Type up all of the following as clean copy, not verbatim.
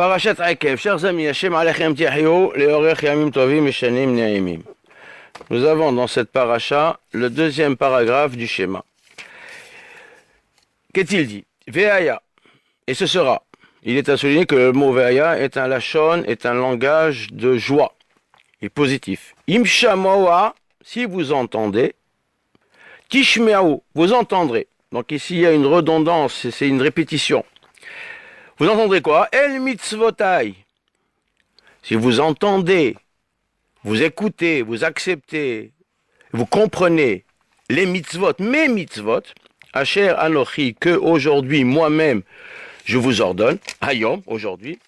Parashat Akev, chers amis, Hashem Alechem Tiahio, Leorech Yamim Tovim Meshanim Ne'imim. Nous avons dans cette paracha le deuxième paragraphe du schéma. Qu'est-il dit? Veaya, et ce sera. Il est à souligner que le mot Veaya est un lachon, est un langage de joie et positif. Imshamoa, si vous entendez, Tishmeaou, vous entendrez. Donc ici il y a une redondance, c'est une répétition. Vous entendrez quoi? El mitzvotai. Si vous entendez, vous écoutez, vous acceptez, vous comprenez les mitzvot, mes mitzvot, Asher Anochi, que aujourd'hui, moi-même, je vous ordonne, Hayom, aujourd'hui,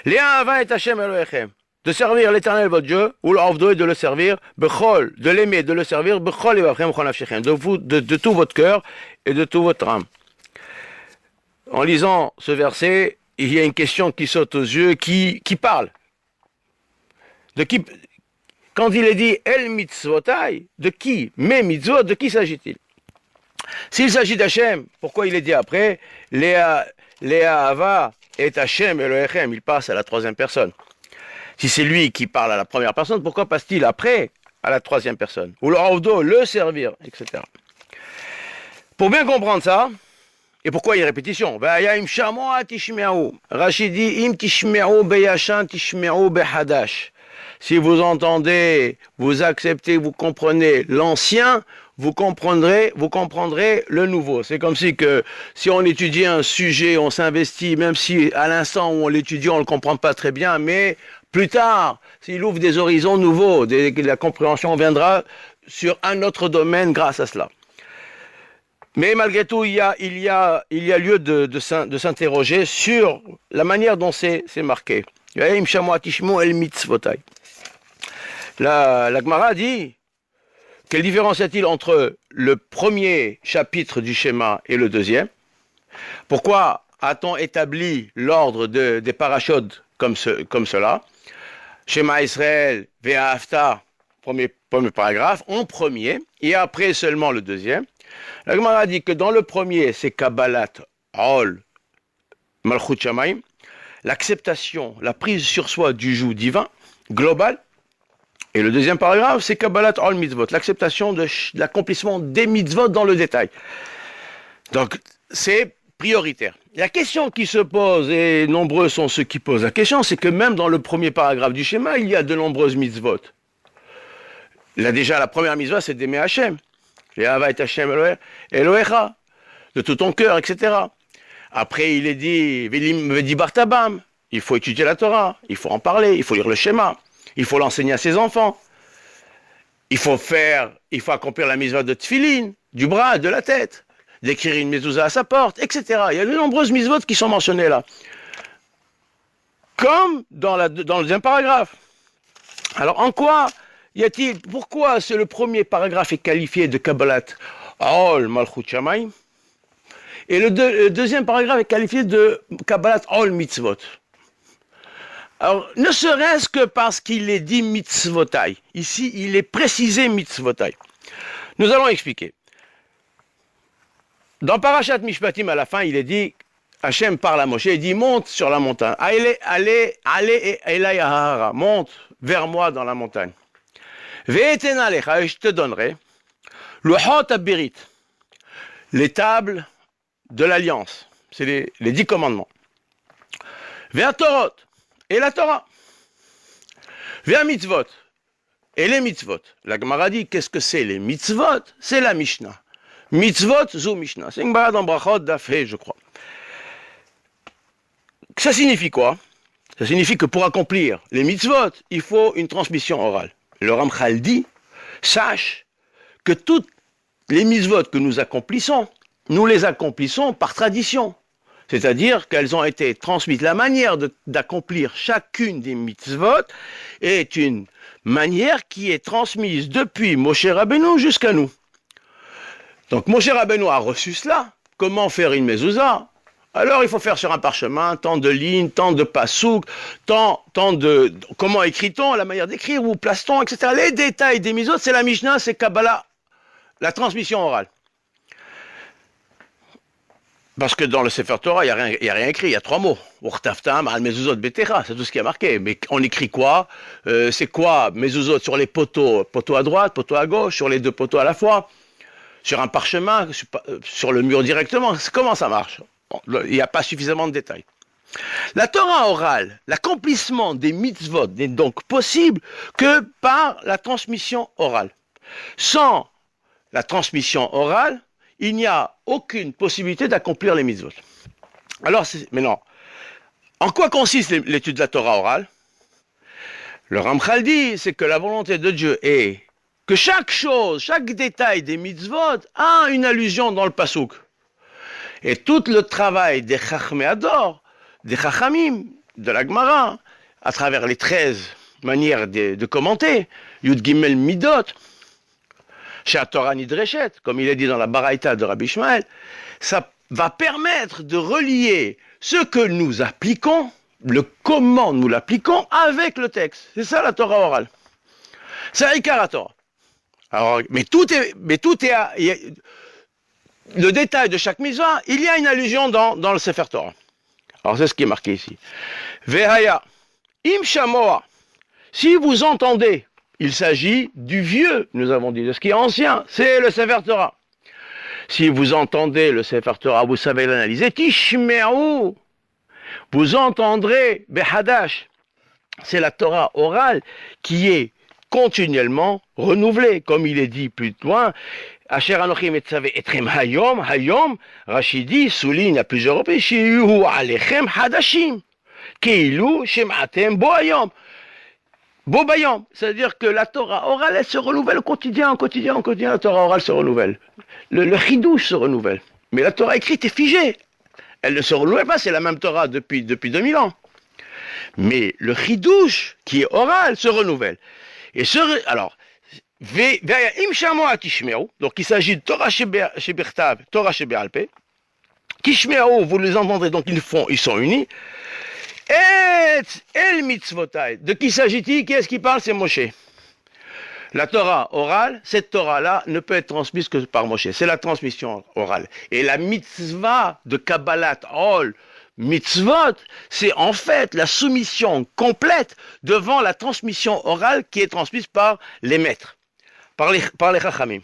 Léa et Hashem Elohechem, de servir l'Éternel votre Dieu, ou l'Avdo et de le servir, Bechol, de l'aimer, de le servir, Bechol et Vachem Chonafshechem, de tout votre cœur et de tout votre âme. En lisant ce verset, il y a une question qui saute aux yeux, qui parle. De qui, quand il est dit El mitzvotai, de qui? Mes mitzvot, de qui s'agit-il? S'il s'agit d'Hachem, pourquoi il est dit après Léa Ava et Hachem Elohechem, il passe à la troisième personne. Si c'est lui qui parle à la première personne, pourquoi passe-t-il après à la troisième personne? Ou le Avdo, le servir, etc. Pour bien comprendre ça, et pourquoi il y a une répétition? Rachid dit Im tishme'u beyashan tishme'u behadash. Si vous entendez, vous acceptez, vous comprenez l'ancien, vous comprendrez le nouveau. C'est comme si on étudie un sujet, on s'investit, même si à l'instant où on l'étudie, on ne le comprend pas très bien, mais plus tard, s'il ouvre des horizons nouveaux, la compréhension viendra sur un autre domaine grâce à cela. Mais malgré tout, il y a lieu de s'interroger sur la manière dont c'est marqué. La Gemara dit, quelle différence y a-t-il entre le premier chapitre du schéma et le deuxième? Pourquoi a-t-on établi l'ordre des parachutes comme cela? Schéma Israël, Ve'ahavta, premier paragraphe, en premier, et après seulement le deuxième. La Gemara dit que dans le premier, c'est Kabbalat, Ol, Malchut Shamayim, l'acceptation, la prise sur soi du joug divin, global. Et le deuxième paragraphe, c'est Kabbalat, Ol Mitzvot, l'acceptation de l'accomplissement des mitzvot dans le détail. Donc, c'est prioritaire. La question qui se pose, et nombreux sont ceux qui posent la question, c'est que même dans le premier paragraphe du schéma, il y a de nombreuses mitzvot. Là déjà, la première mitzvah, c'est d'aimer Hachem. Léa et Hachem Elohecha, de tout ton cœur, etc. Après, il est dit, Velim Vedi Bartabam, il faut étudier la Torah, il faut en parler, il faut lire le schéma, il faut l'enseigner à ses enfants. Il faut accomplir la mitzvah de Tfilin, du bras, de la tête, d'écrire une mezouza à sa porte, etc. Il y a de nombreuses mitzvot qui sont mentionnées là. Comme dans le deuxième paragraphe. Alors, en quoi pourquoi le premier paragraphe est qualifié de Kabbalat Ol Malchut Shamayim et le deuxième paragraphe est qualifié de Kabbalat Ol Mitzvot? Alors, ne serait-ce que parce qu'il est dit Mitzvotai. Ici, il est précisé Mitzvotai. Nous allons expliquer. Dans Parashat Mishpatim, à la fin, il est dit, Hachem parle à Moshe, il dit, monte sur la montagne. Allez, Elai Ahara, monte vers moi dans la montagne. Ve'eten alecha, et je te donnerai, Luchot Abirit, les tables de l'alliance, c'est les 10 commandements. Ve'atorot, et la Torah. Ve'amitzvot, et les mitzvot. La Gemara dit, qu'est-ce que c'est les mitzvot? C'est la Mishnah. Mitzvot, zo Mishnah. C'est une barre dans Brachot d'Afé, je crois. Ça signifie quoi? Ça signifie que pour accomplir les mitzvot, il faut une transmission orale. Le Ramchal dit, sache que toutes les mitzvot que nous les accomplissons par tradition. C'est-à-dire qu'elles ont été transmises. La manière d'accomplir chacune des mitzvot est une manière qui est transmise depuis Moshe Rabbeinu jusqu'à nous. Donc Moshe Rabbeinu a reçu cela. Comment faire une mezouza? Alors il faut faire sur un parchemin, tant de lignes, tant de passouk, tant de... Comment écrit-on, la manière d'écrire, où place-t-on, etc. Les détails des mitzvot, c'est la Mishnah, c'est Kabbalah, la transmission orale. Parce que dans le Sefer Torah, il n'y a rien écrit, il y a 3 mots. Urtaftam al mezuzot betera, c'est tout ce qui est marqué. Mais on écrit quoi? C'est quoi mezuzot sur les poteaux? Poteau à droite, poteau à gauche, sur les 2 poteaux à la fois, sur un parchemin, sur le mur directement. Comment ça marche? Bon, il n'y a pas suffisamment de détails. La Torah orale, l'accomplissement des mitzvot n'est donc possible que par la transmission orale. Sans la transmission orale, il n'y a aucune possibilité d'accomplir les mitzvot. Alors, maintenant, en quoi consiste l'étude de la Torah orale? Le Ramchal dit, c'est que la volonté de Dieu est que chaque chose, chaque détail des mitzvot a une allusion dans le pasuk. Et tout le travail des Chachmei Ador, des Chachamim, de la Gemara, à travers les 13 manières de commenter, Yud Gimel Midot, chez Torah Nidreshet, comme il est dit dans la Baraita de Rabbi Ishmael, ça va permettre de relier ce que nous appliquons, le comment nous l'appliquons, avec le texte. C'est ça la Torah orale. C'est Ikar Torah. Alors, mais tout est le détail de chaque mitzvah, il y a une allusion dans le Sefer Torah. Alors c'est ce qui est marqué ici. Vehaya, im shamoa. Si vous entendez, il s'agit du vieux, nous avons dit, de ce qui est ancien, c'est le Sefer Torah. Si vous entendez le Sefer Torah, vous savez l'analyser, tishme'u, vous entendrez behadash. C'est la Torah orale qui est continuellement renouvelée, comme il est dit plus loin. Asher anochim etzavé etrem hayom, Rachidi souligne à plusieurs reprises, shiyu alechem hadashim, keilu shem'atem bo hayom. Bobayam, c'est-à-dire que la Torah orale, elle se renouvelle au quotidien, la Torah orale se renouvelle. Le chidouche se renouvelle. Mais la Torah écrite est figée. Elle ne se renouvelle pas, c'est la même Torah depuis 2000 ans. Mais le chidouche, qui est oral, se renouvelle. Et alors, donc il s'agit de Torah Shebertav, Torah Shebealpe. Kishmeau, vous les entendrez, donc ils sont unis. Et El Mitzvotai. De qui s'agit-il? Qui est-ce qui parle? C'est Moshe. La Torah orale, cette Torah-là ne peut être transmise que par Moshe. C'est la transmission orale. Et la mitzvah de Kabbalat Ol Mitzvot, c'est en fait la soumission complète devant la transmission orale qui est transmise par les maîtres, par les Chachamim.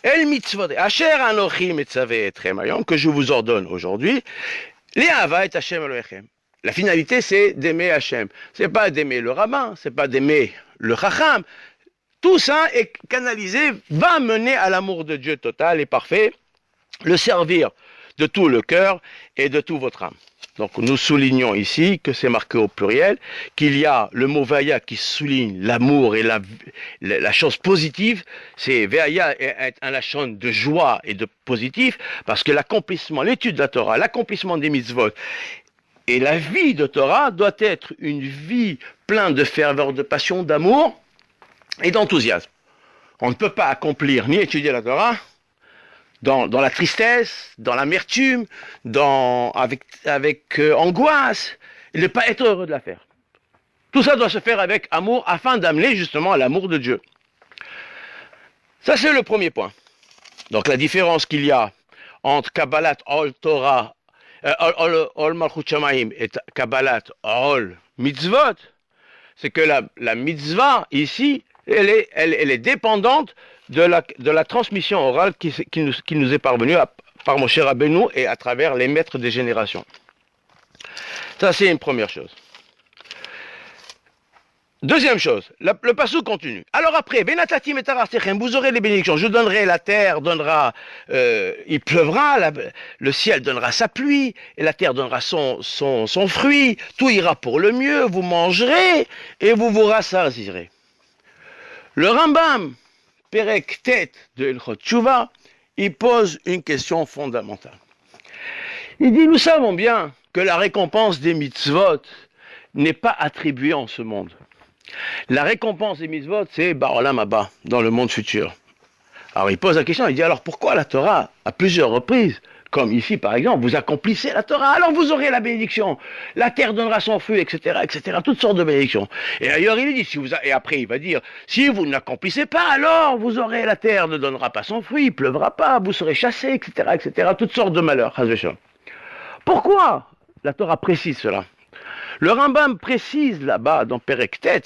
El Mitzvot, Asher Anochi Metzavé Etrem Hayom, que je vous ordonne aujourd'hui, les Hava et Hashem Elohechem. La finalité, c'est d'aimer Hachem. C'est pas d'aimer le rabbin, c'est pas d'aimer le chacham. Tout ça est canalisé, va mener à l'amour de Dieu total et parfait, le servir de tout le cœur et de toute votre âme. Donc nous soulignons ici que c'est marqué au pluriel, qu'il y a le mot Vaya qui souligne l'amour et la chose positive. C'est Vaya est un lachon de joie et de positif, parce que l'accomplissement, l'étude de la Torah, l'accomplissement des mitzvot, et la vie de Torah doit être une vie pleine de ferveur, de passion, d'amour et d'enthousiasme. On ne peut pas accomplir ni étudier la Torah dans la tristesse, dans l'amertume, avec angoisse, et ne pas être heureux de la faire. Tout ça doit se faire avec amour afin d'amener justement à l'amour de Dieu. Ça, c'est le premier point. Donc la différence qu'il y a entre Kabbalat Ol Torah, Ol Malchut Shamayim et Kabbalat Ol Mitzvot, c'est que la mitzvah ici, elle est dépendante de la transmission orale qui nous est parvenue par Moshe Rabbeinu et à travers les maîtres des générations. Ça, c'est une première chose. Deuxième chose, le passage continue. Alors après, Benatatim et Tarasechem, vous aurez les bénédictions. Je donnerai la terre, il pleuvra, le ciel donnera sa pluie, et la terre donnera son fruit. Tout ira pour le mieux, vous mangerez et vous vous rassasirez. Le Rambam, Perek Tet de Ilchot Tshuva, il pose une question fondamentale. Il dit, nous savons bien que la récompense des mitzvot n'est pas attribuée en ce monde. La récompense des mitzvot, c'est Ba'olam Haba, dans le monde futur. Alors il pose la question, il dit alors pourquoi la Torah, à plusieurs reprises, comme ici par exemple, vous accomplissez la Torah, alors vous aurez la bénédiction, la terre donnera son fruit, etc., toutes sortes de bénédictions. Et ailleurs il dit, et après il va dire, si vous ne l'accomplissez pas, alors vous aurez, la terre ne donnera pas son fruit, il pleuvra pas, vous serez chassés, etc., toutes sortes de malheurs. Pourquoi la Torah précise cela? Le Rambam précise là-bas dans Perek Tet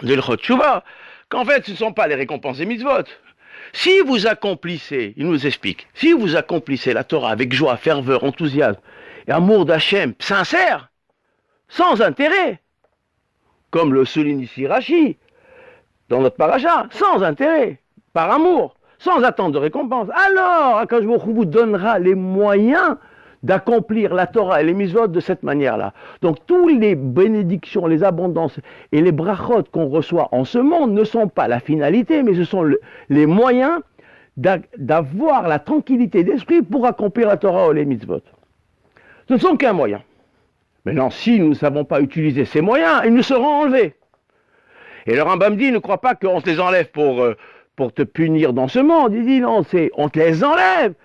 de l'Chot Tshuva qu'en fait ce ne sont pas les récompenses des mitzvot. Si vous accomplissez, il nous explique, si vous accomplissez la Torah avec joie, ferveur, enthousiasme et amour d'Hachem sincère, sans intérêt, comme le souligne ici Rashi, dans notre paracha, sans intérêt, par amour, sans attente de récompense, alors Akadosh Baruch Hu vous donnera les moyens d'accomplir la Torah et les mitzvot de cette manière-là. Donc, toutes les bénédictions, les abondances et les brachot qu'on reçoit en ce monde ne sont pas la finalité, mais ce sont les moyens d'avoir la tranquillité d'esprit pour accomplir la Torah ou les mitzvot. Ce ne sont qu'un moyen. Maintenant, si nous ne savons pas utiliser ces moyens, ils nous seront enlevés. Et le Rambam dit, ne crois pas qu'on te les enlève pour te punir dans ce monde. Il dit, non, on te les enlève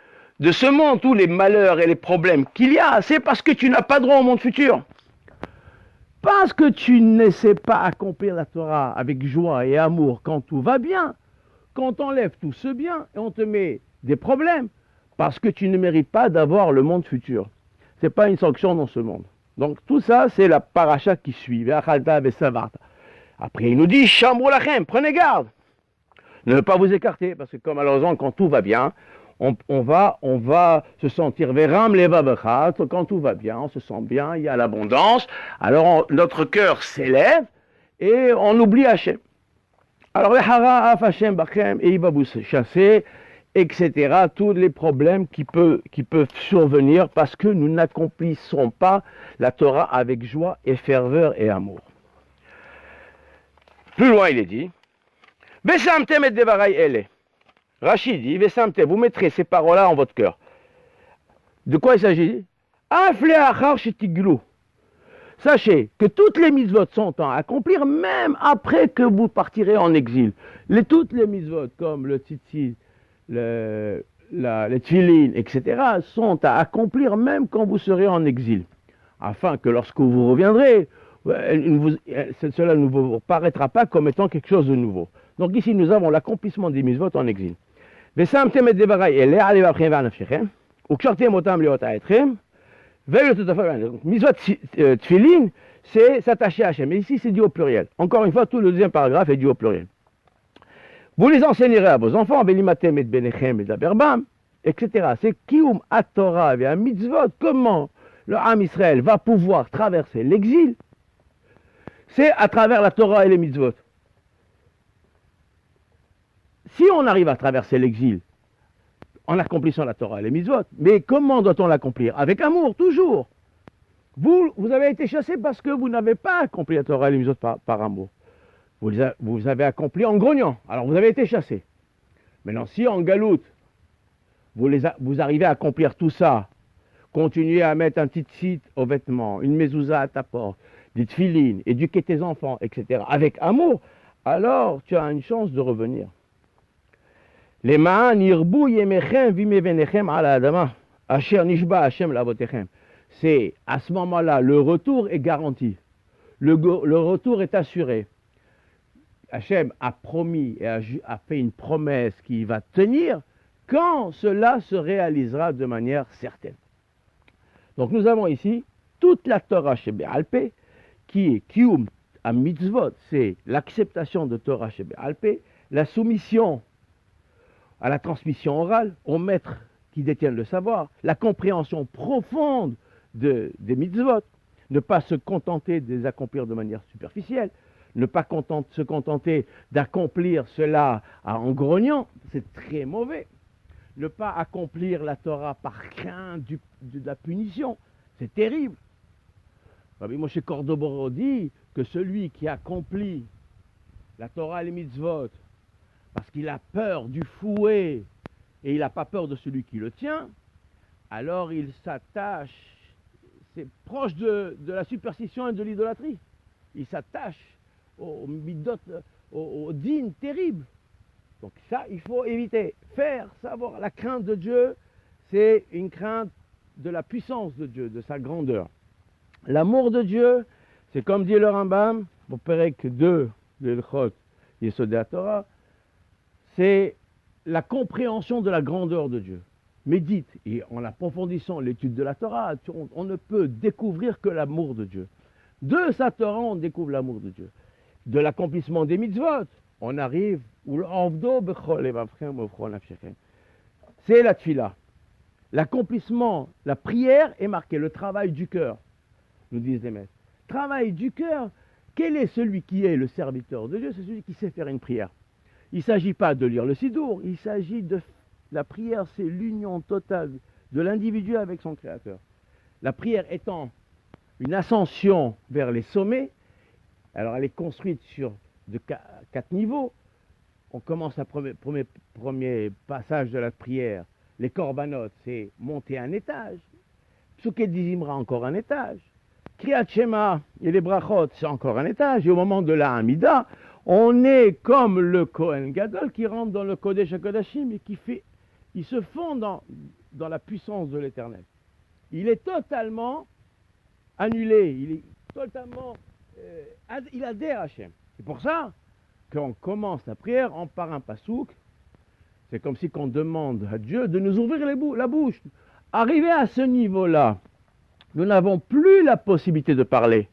de ce monde, tous les malheurs et les problèmes qu'il y a, c'est parce que tu n'as pas droit au monde futur. Parce que tu ne sais pas accomplir la Torah avec joie et amour quand tout va bien, quand on t'enlève tout ce bien et on te met des problèmes, parce que tu ne mérites pas d'avoir le monde futur. Ce n'est pas une sanction dans ce monde. Donc tout ça, c'est la paracha qui suit. Après, il nous dit, Shamru lachem, prenez garde. Ne pas vous écarter, parce que comme malheureusement, quand tout va bien, on va se sentir veram levavechat, quand tout va bien, on se sent bien, il y a l'abondance, alors notre cœur s'élève et on oublie Hachem. Alors, Hachem bachem, et il va vous chasser, etc. Tous les problèmes qui peuvent survenir parce que nous n'accomplissons pas la Torah avec joie et ferveur et amour. Plus loin, il est dit, Vesamtem et devarai ele. Rachid dit, Vesamte, vous mettrez ces paroles-là en votre cœur. De quoi il s'agit? Sachez que toutes les mitzvot sont à accomplir, même après que vous partirez en exil. Toutes les mitzvot, comme le tzitzit, les tfilin, etc., sont à accomplir même quand vous serez en exil. Afin que lorsque vous reviendrez, cela ne vous paraîtra pas comme étant quelque chose de nouveau. Donc ici, nous avons l'accomplissement des mitzvot en exil. ושמתם את דבריי אלה על לבבכם ועל נפשכם, וקשרתם אותם להיות האתכם, mitzvot tfilin, c'est s'attacher à Hachem. Mais ici, c'est dit au pluriel. Encore une fois, tout le deuxième paragraphe est dit au pluriel. Vous les enseignerez à vos enfants, velimatem et benechem et daberbam, etc. C'est kium at Torah et à mitzvot. Comment le Ham Israël va pouvoir traverser l'exil? C'est à travers la Torah et les mitzvot. Si on arrive à traverser l'exil en accomplissant la Torah et les mitzvot, mais comment doit-on l'accomplir? Avec amour, toujours. Vous avez été chassé parce que vous n'avez pas accompli la Torah et les mitzvot par amour. Vous avez accompli en grognant, alors vous avez été chassé. Maintenant, si en galoute, vous arrivez à accomplir tout ça, continuer à mettre un tzitzit aux vêtements, une mezouza à ta porte, des tfilines, éduquer tes enfants, etc., avec amour, alors tu as une chance de revenir. C'est à ce moment-là, le retour est garanti. Le retour est assuré. Hachem a promis et a fait une promesse qui va tenir quand cela se réalisera de manière certaine. Donc nous avons ici toute la Torah chez Be'alpé, qui est Kiyum à mitzvot, c'est l'acceptation de Torah chez Be'alpé, la soumission à la transmission orale, aux maîtres qui détiennent le savoir, la compréhension profonde des mitzvot, ne pas se contenter de les accomplir de manière superficielle, ne pas se contenter d'accomplir cela en grognant, c'est très mauvais. Ne pas accomplir la Torah par crainte de la punition, c'est terrible. Rabbi Moshe Cordoboro dit que celui qui accomplit la Torah et les mitzvot parce qu'il a peur du fouet et il n'a pas peur de celui qui le tient, alors il s'attache, c'est proche de la superstition et de l'idolâtrie. Il s'attache aux midot, aux dînes terribles. Donc ça, il faut éviter. Faire savoir la crainte de Dieu, c'est une crainte de la puissance de Dieu, de sa grandeur. L'amour de Dieu, c'est comme dit le Rambam, au Perek 2 de l'Chot Yesodei Torah, c'est la compréhension de la grandeur de Dieu. médite et en approfondissant l'étude de la Torah, on ne peut découvrir que l'amour de Dieu. De sa Torah, on découvre l'amour de Dieu. De l'accomplissement des mitzvot, on arrive, c'est la tfila. L'accomplissement, la prière est marquée, le travail du cœur, nous disent les maîtres. Travail du cœur, quel est celui qui est le serviteur de Dieu? C'est celui qui sait faire une prière. Il ne s'agit pas de lire le Sidour, il s'agit de... La prière, c'est l'union totale de l'individu avec son Créateur. La prière étant une ascension vers les sommets, alors elle est construite sur quatre niveaux. On commence le premier passage de la prière. Les corbanotes, c'est monter un étage. Psuket Dizimra, encore un étage. Kriyat Shema et les brachot, c'est encore un étage. Et au moment de la Hamida, on est comme le Kohen Gadol qui rentre dans le Kodesh HaKodashim et il se fond dans la puissance de l'Éternel. Il est totalement annulé, il est totalement... il adhère à Hachem. C'est pour ça qu'on commence la prière par un pasouk. C'est comme si on demande à Dieu de nous ouvrir la bouche. Arrivé à ce niveau-là, nous n'avons plus la possibilité de parler.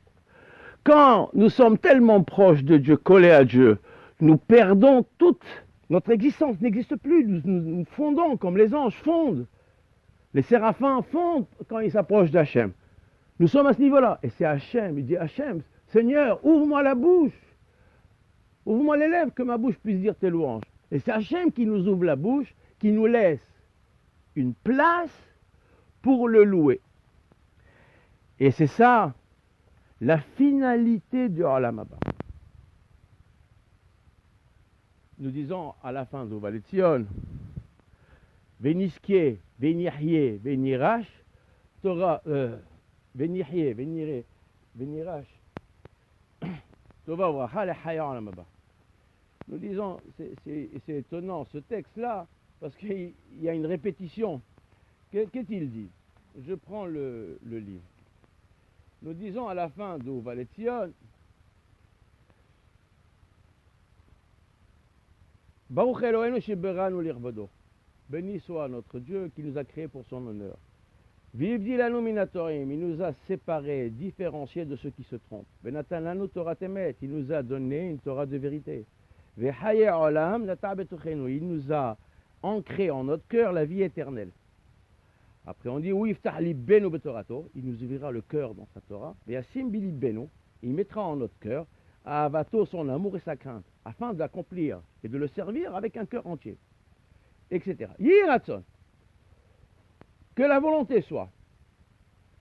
Quand nous sommes tellement proches de Dieu, collés à Dieu, nous perdons toute notre existence, n'existe plus. Nous fondons comme les anges fondent. Les séraphins fondent quand ils s'approchent d'Hachem. Nous sommes à ce niveau-là. Et c'est Hachem, il dit Hachem, Seigneur, ouvre-moi la bouche. Ouvre-moi les lèvres que ma bouche puisse dire tes louanges. Et c'est Hachem qui nous ouvre la bouche, qui nous laisse une place pour le louer. Et c'est ça, la finalité du Olam Haba. Nous disons à la fin de Valetzion, Veniske, Venirye, Venirash, Torah, Venirye, Venire, Venirash, Tova Vracha, le Haya Olam Haba. Nous disons, c'est étonnant ce texte-là, parce qu'il y a une répétition. Qu'est-il dit? Je prends le livre. Nous disons à la fin de Valetzion, Baruch Eloheinu sheberanu lirvado. Béni soit notre Dieu qui nous a créés pour son honneur. Vivdilanu minatorim, il nous a séparés, différenciés de ceux qui se trompent. Venatan lanu Torah temet, il nous a donné une Torah de vérité. Vehaye olam nata betuchenu, il nous a ancré en notre cœur la vie éternelle. Après on dit oui, iftah libenu betorato, il nous ouvrira le cœur dans sa Torah. Veyasim bilibenu, il mettra en notre cœur avato son amour et sa crainte, afin d'accomplir et de le servir avec un cœur entier, etc. Yiratson, que la volonté soit,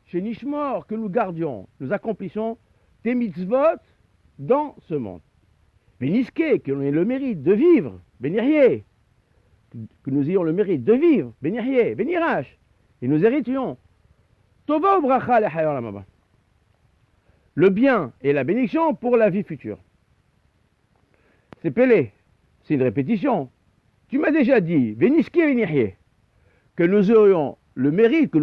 chez Nishmor, que nous gardions, nous accomplissions tes mitzvot dans ce monde. Béniske, que l'on ait le mérite de vivre, bénirié, que nous ayons le mérite de vivre, bénirié, bénirash, et nous héritions. Tova ou bracha le hayar lamaba. Le bien et la bénédiction pour la vie future. C'est Pélé, c'est une répétition. Tu m'as déjà dit, Véniske Vénirye, que nous aurions le mérite, que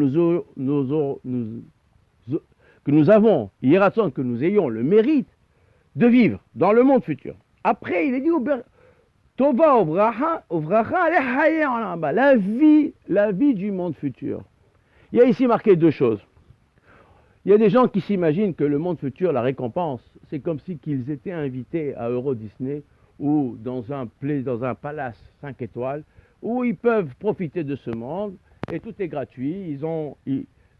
nous avons, Yeratzon, que nous ayons le mérite de vivre dans le monde futur. Après, il est dit, Tova Ovracha, la vie du monde futur. Il y a ici marqué deux choses. Il y a des gens qui s'imaginent que le monde futur, la récompense, c'est comme si qu'ils étaient invités à Euro Disney ou dans un palace 5 étoiles où ils peuvent profiter de ce monde et tout est gratuit.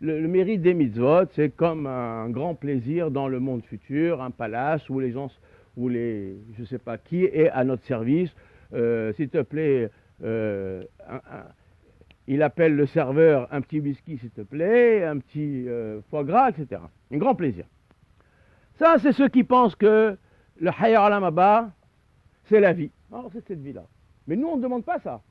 Le mérite des mitzvot, c'est comme un grand plaisir dans le monde futur, un palace où les gens, je ne sais pas qui est à notre service. S'il te plaît, il appelle le serveur un petit whisky, s'il te plaît, un petit foie gras, etc. Un grand plaisir. Ça, c'est ceux qui pensent que le Hayar Olam Haba, c'est la vie. Alors, c'est cette vie-là. Mais nous, on ne demande pas ça.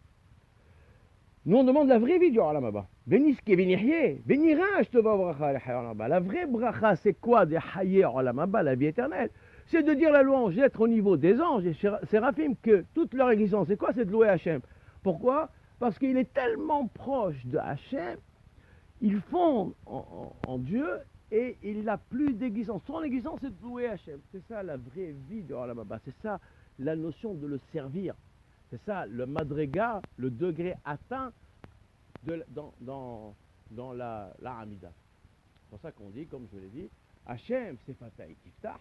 Nous, on demande la vraie vie du Olam Haba. Béniske, bénirye, bénirash tova bracha, le Hayar Olam Haba. La vraie bracha, c'est quoi des Hayar Olam Haba, la vie éternelle? C'est de dire la louange, d'être au niveau des anges et séraphim, que toute leur existence, c'est quoi? C'est de louer Hachem. Pourquoi? Parce qu'il est tellement proche de Hachem, il fonde en Dieu et il n'a plus d'existence. Son existence, c'est de louer Hachem. C'est ça la vraie vie de Olam Haba. C'est ça la notion de le servir. C'est ça le madrega, le degré atteint dans la Hamida. C'est pour ça qu'on dit, comme je l'ai dit, Hachem, c'est Fatah Tiftah.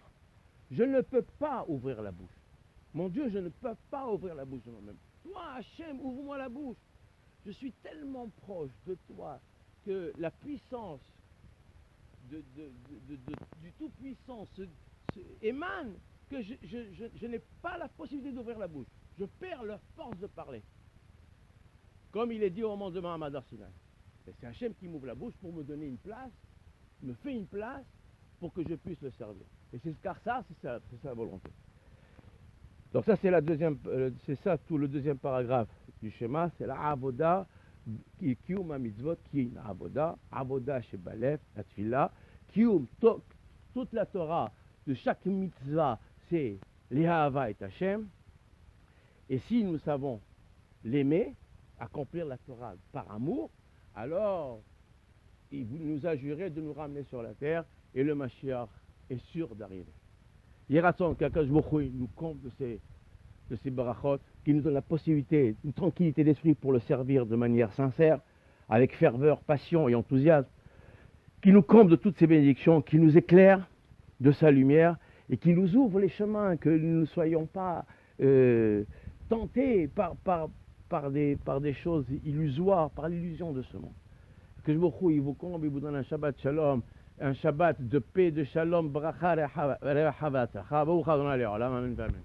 Je ne peux pas ouvrir la bouche. Mon Dieu, je ne peux pas ouvrir la bouche de moi-même. Toi, Hachem, ouvre-moi la bouche. Je suis tellement proche de toi que la puissance du Tout-Puissant émane que je n'ai pas la possibilité d'ouvrir la bouche. Je perds la force de parler. Comme il est dit au moment de Mahamad Arsinaï. C'est Hachem qui m'ouvre la bouche pour me donner une place, me fait une place pour que je puisse le servir. Et c'est car ça, c'est sa volonté. Donc ça, c'est la deuxième, c'est ça tout le deuxième paragraphe du schéma, c'est la avoda, kiyum mitzvot, qui est une avoda chez Balef, la tfila, kiyum, toute la Torah de chaque mitzvah, c'est l'Ehava et Hachem. Et si nous savons l'aimer, accomplir la Torah par amour, alors il nous a juré de nous ramener sur la terre et le Mashiach est sûr d'arriver. Yeraton, qu'Akadosh Baruch Hu nous comble de ces barachot, qui nous donne la possibilité, une tranquillité d'esprit pour le servir de manière sincère, avec ferveur, passion et enthousiasme, qui nous comble de toutes ces bénédictions, qui nous éclaire de sa lumière et qui nous ouvre les chemins, que nous ne soyons pas tentés par des choses illusoires, par l'illusion de ce monde. Que je vous comble et vous donne un Shabbat Shalom, un Shabbat de paix, de Shalom, bracha, rehavat. Amen.